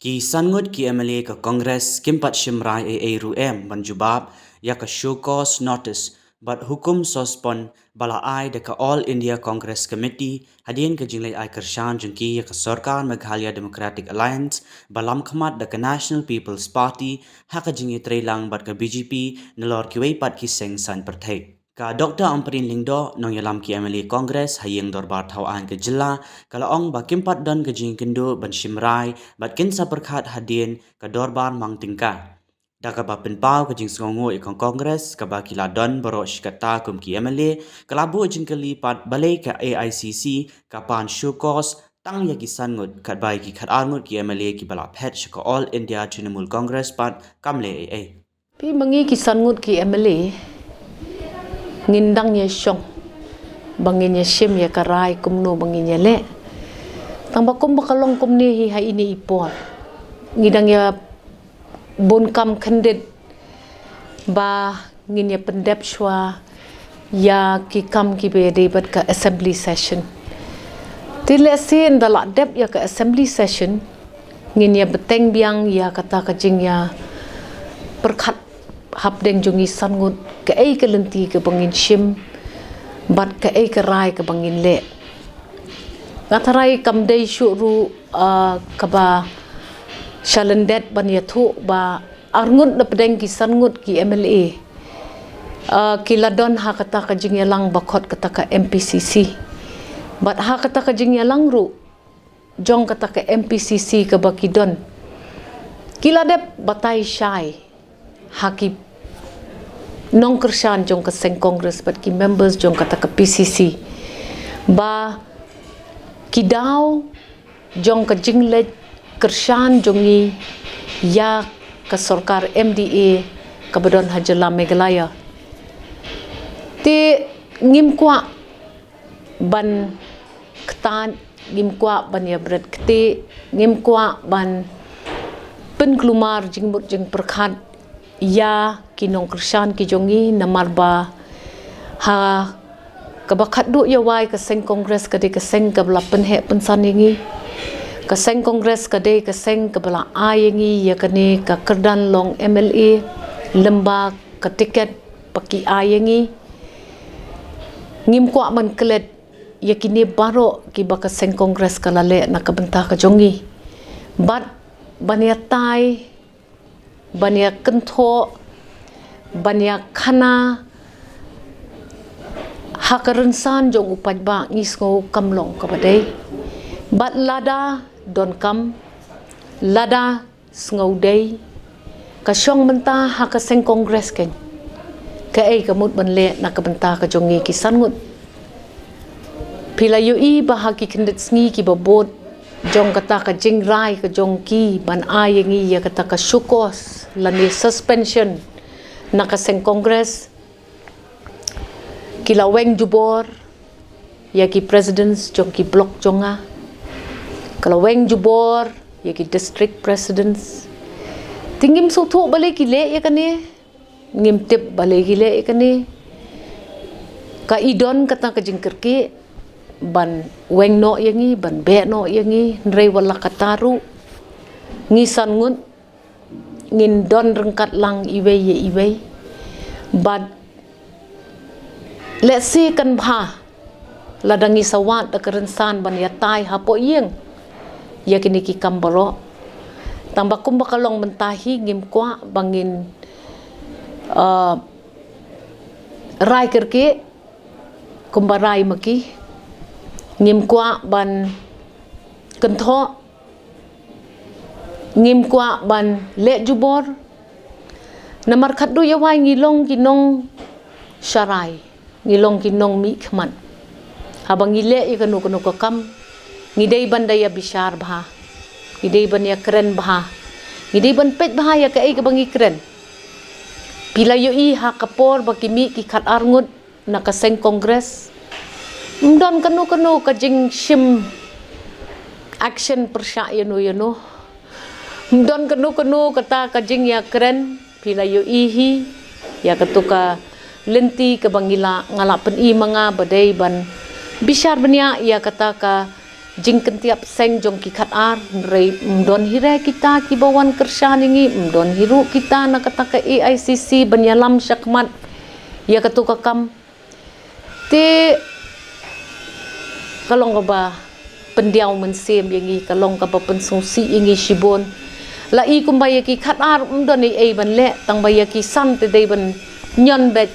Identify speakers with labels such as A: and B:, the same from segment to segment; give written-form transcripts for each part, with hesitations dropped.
A: Ki sangut ki MLA ka Congress kimpat shimrai ruem banjubab ya ka show cause notice but hukum sospon bala ai de ka All India Congress Committee hadien ka jinglai ai kershan jungki ya ka Sarkar Meghalaya Democratic Alliance balam khamat de ka National People's Party ha ka jingi treilang bat ka BJP nalor ki wei pat ki seng san perthai ka Dr. Amprin Lingdo nong yalam ki MLA Congress hayeng dorbar thau an ke jilla kala ong ba kimpat don ke jing kendo ban shimrai bat kin sa perkhat hadien ka dorbar mang tingka da ka ba penpau ke jing songo ikong Congress ka ba kila don baro shikata kum ki MLA kala bu jing kali pat balai ka AICC ka pan shukos tang ya kisan ngut kat bai ki khat angut ki MLA ki bala phet shika All India Trinamool Congress pat kamle
B: pi mangi kisan ngut ki MLA ngindang ye syong bangin ye shim ye karai kumno bangin ye le tang bakum bakalong kumni hi ha ini ipon ngidang ya bunkam khandit ba ngin ye pendep shwa ya ki kam ki be de bat ka assembly session tile sin dala dep ya ka assembly session ngin ye beteng biang ya kata ka jing ya perkhat hap deng jungi sangut ke ai ke lenti ke bangin shim bat ke ai ke rai ke bangin le ngatarai kam dei syuru ka ba shalendet ban ya thu ba arngut de pedeng ki sangut ki MLA ki ladon ha kata ka jing yalang bakot kata ka MPCC bat ha kata ka jing yalang ru jong kata ka MPCC ke bakidon kiladep batai syai haki nong kershan jong ka seng Congress bat ki members jong kata ka PCC ba kidaw jong ka jingle kershan jongi ya ka Sarkar MDA ka Badon Hajala Meghalaya ti ngim kwa ban ktan ngim kwa ban ya bret kti ngim kwa ban pen klumar jingbut jing perkhat ya kinong kershan ki jongi namar ba ha kabakat du ya wai ka seng Congress ka de ka seng ka bla pen he pen san yangi ka seng Congress ka de ka seng ka bla a yangi ya kane ka kerdan long MLA lemba ka tiket paki a yangi ngim kwa man klet ya kini baro ki ba ka seng Congress ka lale na ka benta ka jongi bat bania tai bania kentho bania khana hakarensan jong upaj ba ngisngo kamlong ka badai bat lada don kam lada sngo dei ka syong menta haka seng Congress ken ka ai kamut ban le na ka benta ka jongi ki sangut pila yui bahagi kendet sngi ki babot jong kata ka jingrai ka jongki ban ayengi ya kata ka syukos lani suspension na ka seng Congress kila weng jubor ya ki presidents jong ki block jonga kalau weng jubor ya ki district presidents tingim suthu bale ki le ya kane ngim tip bale ki le ya kane ka idon kata ka jingkerki ban weng no yangi ban be no yangi nrei wala kataru ngisan ngut ngin don rengkat lang iwe ye iwe but let's see kan bha ladangi sawat da kerensan ban ya tai hapo yeng ya kini ki kambaro tambah kum bakalong mentahi ngim kwa bangin rai kerke kumbarai maki ngim kwa ban kentho ngim kwa ban le jubor namar khaddu ya wai ngilong kinong sharai ngilong kinong mi khman habang ile ikanu kanu ka kam ngidei banda ya bishar bha ngidei ban ya kren bha ngidei ban pet bha ya kai ka bangi kren pila yo i ha kapor bakimi ki khat arngut na ka seng Congress don kanu ka jing shim action persya yano don kanu kata ka jing ya kren pila yo ihi ya katuka lenti ke bangila ngala pen i manga badai ban bishar benya ya kata ka jingken tiap seng jong ki khat ar rei mdon hire kita ki bawan kersha ningi mdon hiru kita na kata ka AICC banyalam syakmat ya ketuka kam te kalong ba pendiau mensem yangi kalong ka pensungsi ingi shibon la i kumbaya ki khat ar mdon ei ban le tang baya ki san te dei ban nyon bet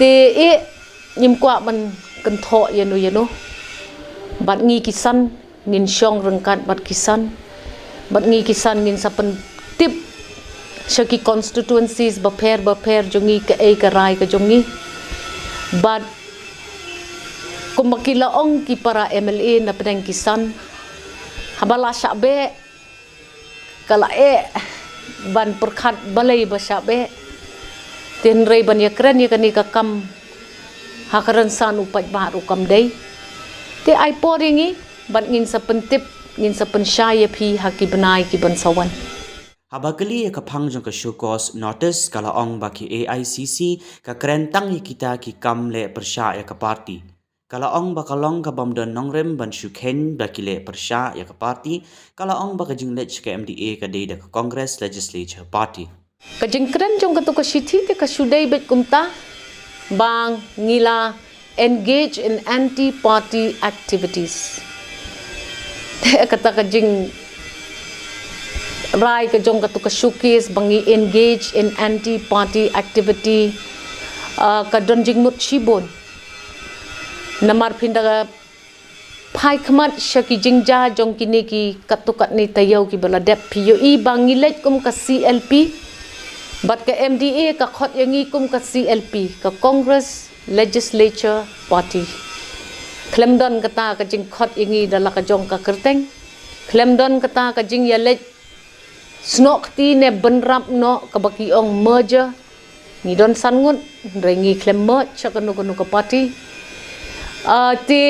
B: te nyim kwa ban kan tho yanu bat ngi kisan ngin syong rengkat bat kisan bat ngi kisan ngin sapen tip syaki constituencies baper jongi ke ka rai ka jongi bat kumakila ong ki para MLA na pedang kisan habala syabe kala ban perkhat balai ba syabe tin rei ban ya kren ya kani ka kam hakaran san upat baru kam dei te ai poringi ban ngin sa pentip ngin sa pensyaya phi haki benai ki ban sawan
A: Habakali ka phang jong ka shukos notice kala ong baki AICC ka krentang kita ki kam le persya ya ka parti kala ong bakalong ka bamdon nongrem ban shukhen baki le persya ya ka parti kala ong baka jinglech ka MDA ka dei da ka Congress Legislature Party
B: ka jingkren jong ka to ka shithi te ka shudai bet kumta bang ngila engage in anti-party activities. Kata kajing rai kajong katu showcase bangi engage in anti-party activity kadon jing mut shibon. Namar pinda pai khamat shaki jingja jong kini ki katukat ni tayau ki baladep PUE bangi let kum ka CLP bat ka MDA ka khot yangi kum ka CLP ka Congress Legislature Party. Klemdon kata ka jing khot ingi dala ka jong ka kerteng. Klemdon kata ka jing yalet snok ti ne benrap no ka baki ong merger. Ni don sangut rengi klem merge ka nu ka party. Ti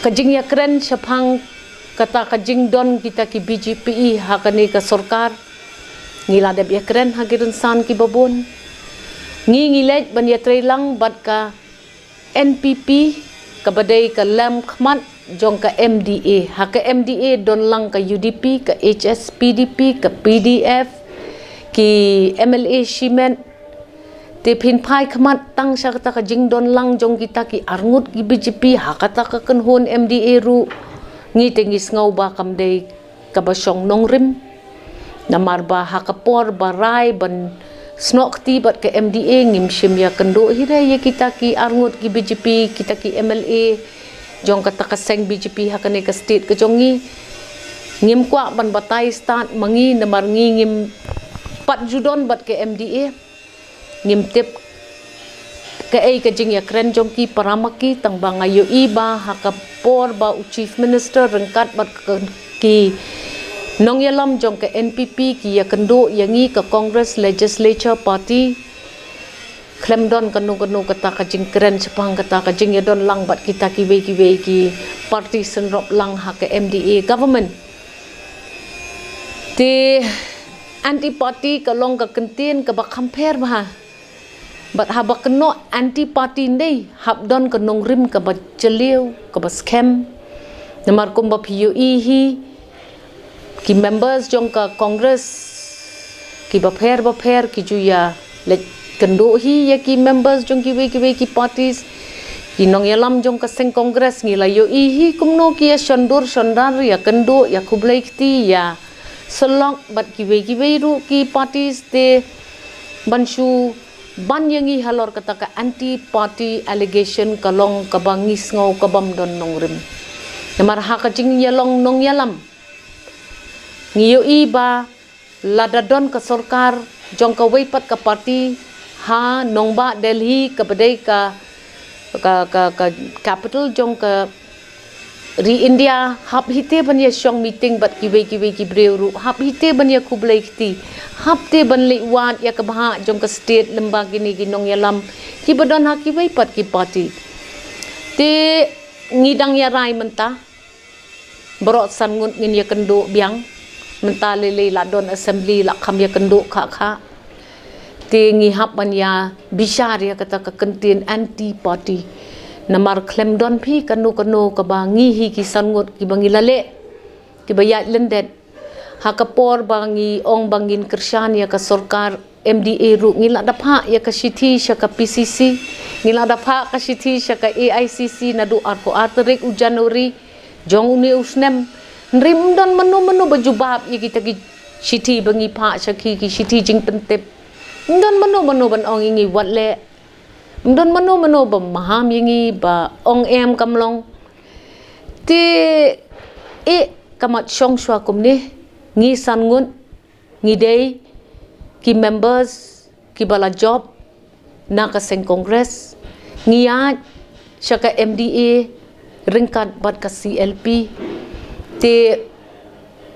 B: ka jing ya kren syapang kata ka jing don kita ki BJP hakani ka sarkar. Ngila deb ya kren hagirun san ki babon. Ngilet ban ya lang bat ka NPP ka badai ka lam khmat jong ka MDA ha ka MDA don lang ka UDP ka HS PDP ka PDF ki MLA Shimen te phin phai khmat tang sha kata ka jing don lang jong kita ki arngut ki BJP ha kata ka kanhon MDA ru ngi tengis ngau ba kam dei ka basong nongrim namar ba ha ka por barai ban snok ti bat ke MDA ngim shim ya kendo hire ya kita ki arngut ki BJP kita ki MLA jong kata ka seng BJP hakane ka state ka jongi ngim kwa ban batai start mangi namar ngim pat judon bat ke MDA ngim tip ke ka jing ya kren jong ki paramaki tang banga yo iba hakapor ba chief minister rengkat bat ki nong yalam jong ke NPP ki ya kendo yangi ka Congress Legislature Party klemdon kanu kata ka jing keren sepang kata ka jing ya don lang bat kita ki we ki party senrop lang ha ke MDA government ti anti party ka long ka kentin ka ba compare ba bat ha ba keno anti party nei hab don ka nong rim ka ba jeliu ka ba scam namar kum ba PUE hi ki members jong ka Congress ki baper ki juya le kendo hi ya ki members jong ki we ki parties ki nong yalam jong ka seng Congress ngi la yo hi kumno ki ya shondur shondar ya kendo ya kublai kti ya selok bat ki we ru ki parties te banshu ban yangi halor kata ka anti party allegation kalong kabangis ngau kabam don nongrim namar ha ka jing yalong nong yalam ngiyo iba ladadon ka sarkar jong ka weipat ka party ha nongba Delhi ka badai ka capital jong ka ri India hap hite ban ya shong meeting bat ki ki breuru hap hite ban ya kublai kti hap te ban liwat ya ka bha jong ka state lembag gini ginong yalam ki badon ha ki weipat ki party te ngidang ya rai menta borok sangut ngin ya kendo biang menta lele la don assembly la kham ya kendo kha te ngi hap ban ya bishar ya kata ka kentin anti party namar klem don pi kanu ka bangi hi ki sangut ki bangi lale ki bayat lendet hakapor bangi ong bangin kersan ya ka sorkar MDA ru ngila dapha ya ka sithi sya ka PCC ngila dapha ka sithi sya ka AICC nadu arko arterik u Januari jong uni usnem rim don menu bajubab ya kita ki sithi bangi pha sya ki sithi jing pentep don menu ban ong ingi watle don menu ba maham ingi ba ong em kamlong ti kamat syong shwa kumni ngi sangun ngi day ki members ki bala job na ka seng kongres ngiyat siya ka MDA ringkat bat ka CLP te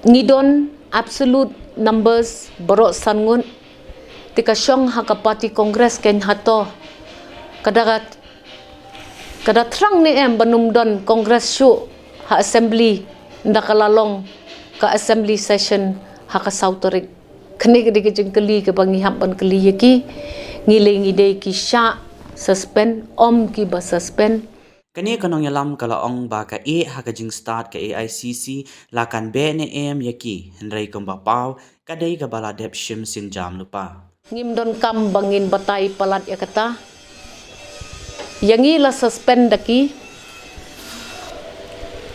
B: ngidon absolute numbers borok sangun te ka syong ha ka party kongres ken hato kada trang ni banumdon kongres syu ha assembly ndakalalong ka assembly session ha ka sautorik kene ke jengkeli ke bangi hampan keli yaki ngiling ide ki sya suspend om ki ba suspend
A: Kani kanong yalam kala ong ba ka hakajing start ka AICC lakan be ne yaki henry kumba pau kadai ka bala dep shim sin jam lupa
B: ngim don kam bangin batai palat ya kata yangi la suspend daki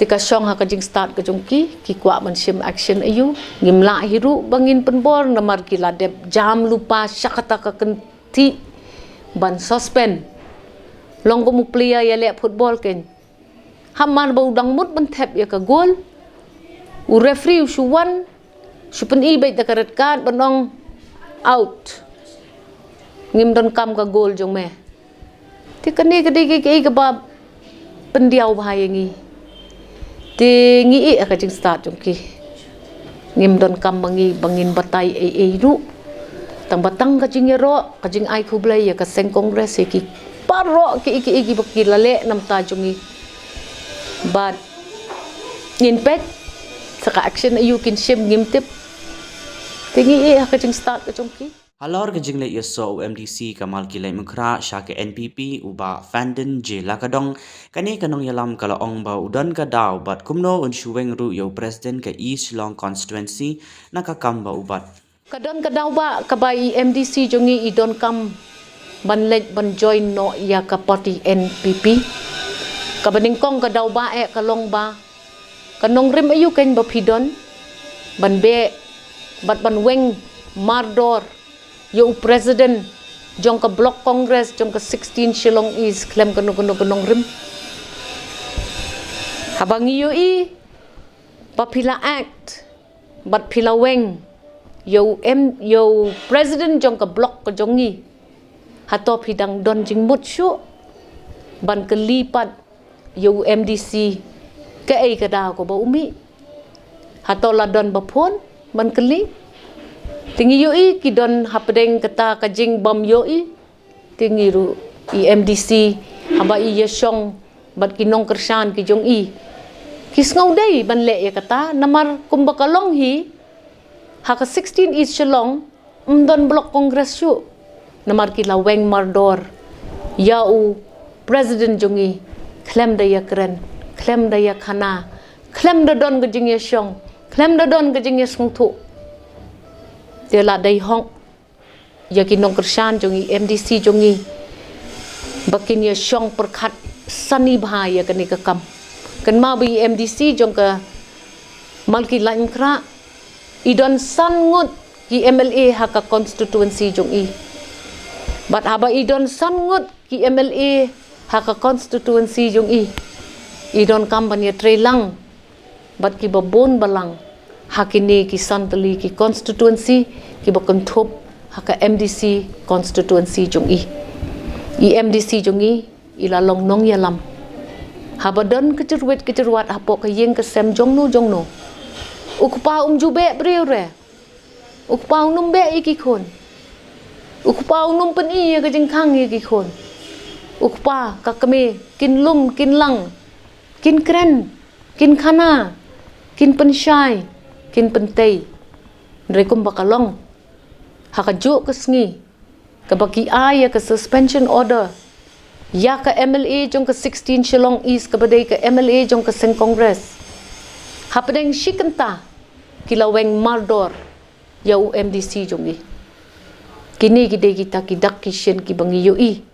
B: tika syong hakajing start ka jungki ki kwa ban shim action ayu ngimla hiru bangin penbor namar ki ladep jam lupa syakata ka kenti ban suspend long ko mukliya ya le football ken hamman ba udang mut ban thep ya ka gol u referee shu wan shu pen I bai ta ka red card banong out ngim don kam ka gol jong me ti kani ke ba pendiau bahaya ngi ti ngi ka jing start jongki ngim don kam bangin batai ru tang batang ka jing ro ka jing ai khublai ya ka seng kongres ki paro ki bakki lale nam ta jongi but in pet saka action ayu kin shim ngim tip ti ngi ka jing start ka jongki
A: Halor ke jingle yaso MDC kamal kilai mukra syake NPP uba fanden je lakadong kani kanong yalam kala ong ba udan ka daw bat kumno un shuweng ru yo president ka East Long constituency nakakamba ubat
B: kadon ka daw ba ka ba MDC jongi idon kam banlej ban join no ya ka party NPP ka baningkong ka daw ba kalong ba kanong rim ayu ken ba pidon ban be bat ban weng mardor yo president jong ka block congress jong ka 16 Shillong East klem kanong rim habang yo papila act bat pila weng yo president jong ka block ka jongi hato pidang don jing mut syu ban kelipat yo MDC ke ka da ko ba umi hato la don ba phon ban keli tingi yoi ki don hapdeng kata kajing bom yoi tingi ru MDC haba yeshong bat kinong kersan ki jong kis ngau dei ban le ya kata namar kumbakalong hi haka 16 East Shillong don block congress syu namar ki laweng mardor yau president jongi klem da ya kren klem da ya khana klem da don kajing yeshong klem da don kajing yesung thu dia la dai hong ya kinong kersan jongi MDC jongi bakin ya syong perkhat sani bahaya kani ka kam kan ma bi MDC jong ka malki lain kra idon sangut ki MLA ha ka constituency jong bat haba idon sangut ki MLA ha ka constituency jong idon kam ban ya trelang bat ki babon balang hakini ki santali ki constituency ki bakon thop haka MDC constituency jong MDC jong ila long nong yalam habadon kecerwat hapo ka yeng ke sem jong no ukpa jube breu re ukpa be iki khon ukpa pen ka jing khang iki khon ukpa ka kame kin lum kin lang kin kren kin khana kin pensyai kin pentai rekum bakalong hakajuk ke sngi ke baki aya ke suspension order Ya ka MLA jong ka 16 Shillong East kabadai ka MLA jong ka Sing Congress. Hapadeng shikanta kilaweng mardor ya UMDC jongi. Kini gide kita kidak kisyen ki bangi yoi.